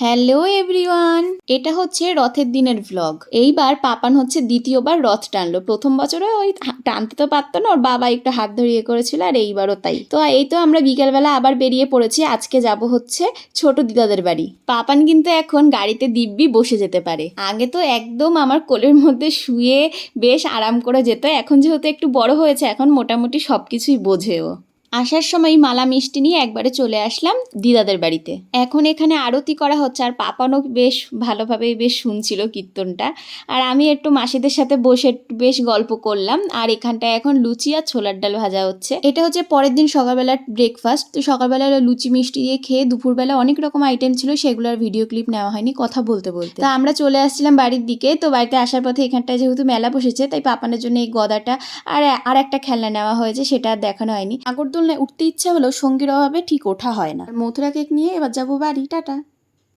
Hello everyone, এটা হচ্ছে রথের দিনের ভ্লগ। এইবার পাপান হচ্ছে দ্বিতীয়বার রথ টানলো। প্রথম বছরে ওই টানতে তো পারতো না, ওর বাবা একটু হাত ধরিয়ে করেছিল, আর এইবারও তাই। তো এই তো আমরা বিকেলবেলা আবার বেরিয়ে পড়েছি। আজকে যাব হচ্ছে ছোট দিদাদের বাড়ি। পাপান কিন্তু এখন গাড়িতে দিব্যি বসে যেতে পারে। আগে তো একদম আমার কোলের মধ্যে শুয়ে বেশ আরাম করে যেত। এখন যেহেতু একটু বড় হয়েছে, এখন মোটামুটি সবকিছুই বোঝেও। আসার সময় মালা মিষ্টি নিয়ে একবারে চলে আসলাম দিদাদের বাড়িতে। এখন এখানে আরতি করা হচ্ছে, আর পাপানও বেশ ভালোভাবেই বেশ শুনছিল কীর্তনটা। আর আমি একটু মাসিদের সাথে বসে একটু বেশ গল্প করলাম। আর এখানটায় এখন লুচি আর ছোলার ডাল ভাজা হচ্ছে। এটা হচ্ছে পরের দিন সকালবেলার ব্রেকফাস্ট। তো সকালবেলা লুচি মিষ্টি দিয়ে খেয়ে দুপুরবেলা অনেক রকম আইটেম ছিল, সেগুলোর ভিডিও ক্লিপ নেওয়া হয়নি কথা বলতে বলতে। তা আমরা চলে আসছিলাম বাড়ির দিকে। তো বাড়িতে আসার পথে এখানটায় যেহেতু মেলা বসেছে, তাই পাপানের জন্য এই গদাটা আর একটা খেলনা নেওয়া হয়েছে, সেটা আর দেখানো হয়নি। নাগরদোলনায় উঠতে ইচ্ছা হলেও সঙ্গীর অভাবে ঠিক ওঠা হয় না। মথুরা কেক নিয়ে এবার যাবো বাড়ি। টাটা।